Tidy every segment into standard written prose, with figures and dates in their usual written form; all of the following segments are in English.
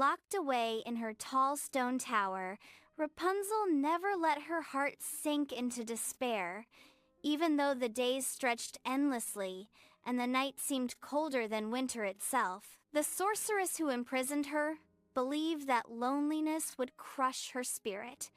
Locked away in her tall stone tower, Rapunzel never let her heart sink into despair. Even though the days stretched endlessly and the night seemed colder than winter itself, the sorceress who imprisoned her believed that loneliness would crush her spirit.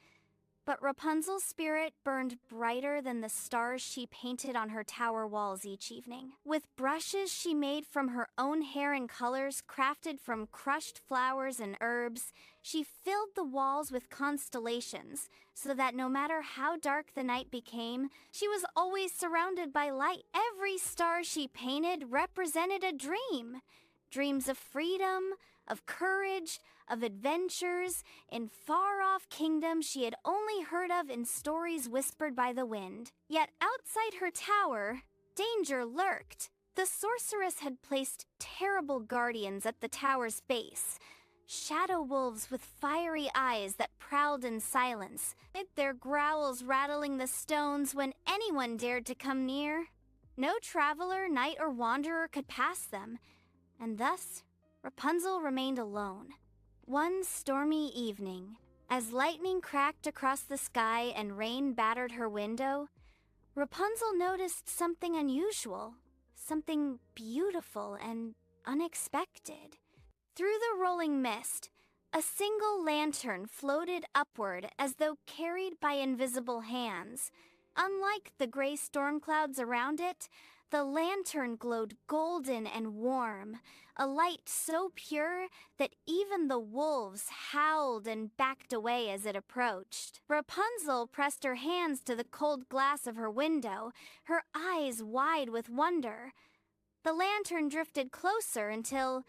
But Rapunzel's spirit burned brighter than the stars she painted on her tower walls each evening. With brushes she made from her own hair and colors crafted from crushed flowers and herbs, she filled the walls with constellations, so that no matter how dark the night became, she was always surrounded by light. Every star she painted represented a dream. Dreams of freedom, of courage, of adventures in far-off kingdoms she had only heard of in stories whispered by the wind. Yet outside her tower, danger lurked. The sorceress had placed terrible guardians at the tower's base, shadow wolves with fiery eyes that prowled in silence, their growls rattling the stones when anyone dared to come near. No traveler, knight, or wanderer could pass them, and thus Rapunzel remained alone. One stormy evening, as lightning cracked across the sky and rain battered her window, Rapunzel noticed something unusual, something beautiful and unexpected. Through the rolling mist, a single lantern floated upward as though carried by invisible hands. Unlike the gray storm clouds around it, the lantern glowed golden and warm, a light so pure that even the wolves howled and backed away as it approached. Rapunzel pressed her hands to the cold glass of her window, her eyes wide with wonder. The lantern drifted closer until,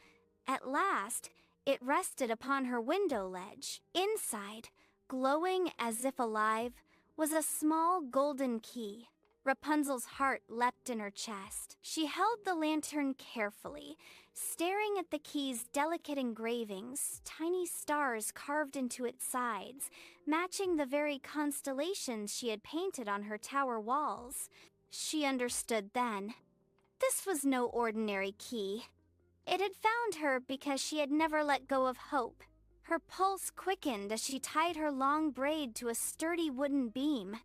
at last, it rested upon her window ledge. Inside, glowing as if alive, was a small golden key. Rapunzel's heart leapt in her chest. She held the lantern carefully, staring at the key's delicate engravings, tiny stars carved into its sides, matching the very constellations she had painted on her tower walls. She understood then. This was no ordinary key. It had found her because she had never let go of hope. Her pulse quickened as she tied her long braid to a sturdy wooden beam.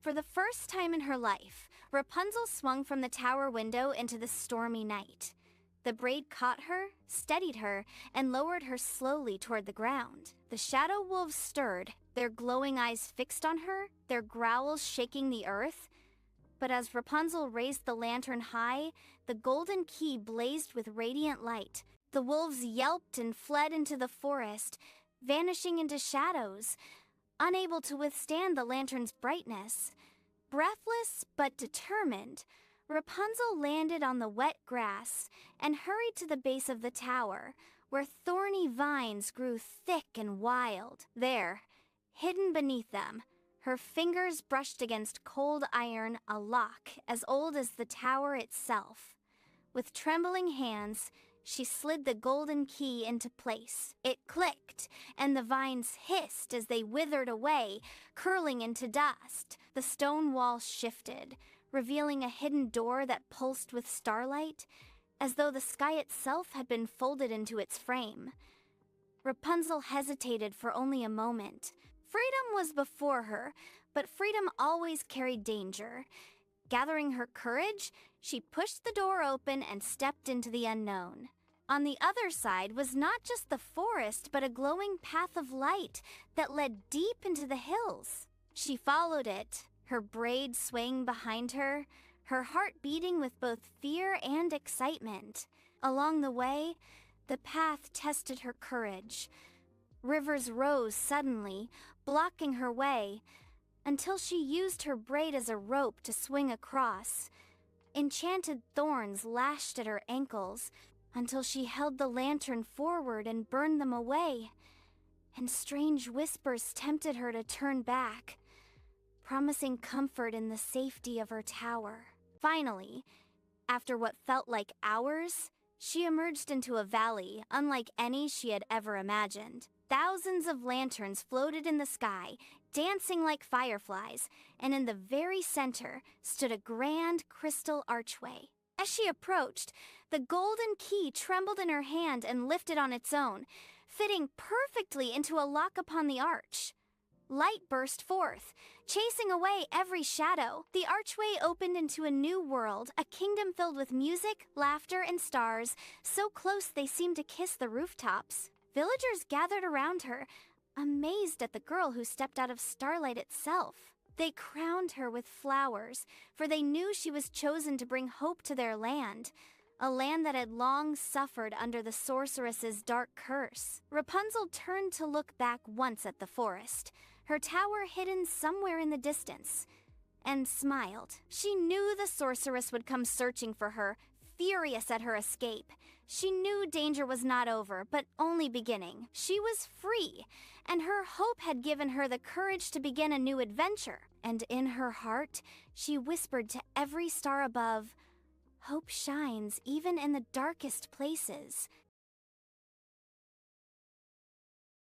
For the first time in her life, Rapunzel swung from the tower window into the stormy night. The braid caught her, steadied her, and lowered her slowly toward the ground. The shadow wolves stirred, their glowing eyes fixed on her, their growls shaking the earth. But as Rapunzel raised the lantern high, the golden key blazed with radiant light. The wolves yelped and fled into the forest, vanishing into shadows, unable to withstand the lantern's brightness. Breathless but determined, Rapunzel landed on the wet grass and hurried to the base of the tower, where thorny vines grew thick and wild. There, hidden beneath them, her fingers brushed against cold iron, a lock as old as the tower itself. With trembling hands, she slid the golden key into place. It clicked, and the vines hissed as they withered away, curling into dust. The stone wall shifted, revealing a hidden door that pulsed with starlight, as though the sky itself had been folded into its frame. Rapunzel hesitated for only a moment. Freedom was before her, but freedom always carried danger. Gathering her courage, she pushed the door open and stepped into the unknown. On the other side was not just the forest, but a glowing path of light that led deep into the hills. She followed it, her braid swaying behind her, her heart beating with both fear and excitement. Along the way, the path tested her courage. Rivers rose suddenly, blocking her way, until she used her braid as a rope to swing across. Enchanted thorns lashed at her ankles, until she held the lantern forward and burned them away, and strange whispers tempted her to turn back, promising comfort in the safety of her tower. Finally, after what felt like hours, she emerged into a valley unlike any she had ever imagined. Thousands of lanterns floated in the sky, dancing like fireflies, and in the very center stood a grand crystal archway. As she approached, the golden key trembled in her hand and lifted on its own. fitting perfectly into a lock upon the arch. Light burst forth, chasing away every shadow. The archway opened into a new world, a kingdom filled with music, laughter, and stars, so close they seemed to kiss the rooftops. Villagers gathered around her, amazed at the girl who stepped out of starlight itself. They crowned her with flowers, for they knew she was chosen to bring hope to their land, a land that had long suffered under the sorceress's dark curse. Rapunzel turned to look back once at the forest, her tower hidden somewhere in the distance, and smiled. She knew the sorceress would come searching for her, furious at her escape. She knew danger was not over, but only beginning. She was free, and her hope had given her the courage to begin a new adventure. And in her heart, she whispered to every star above, "Hope shines even in the darkest places."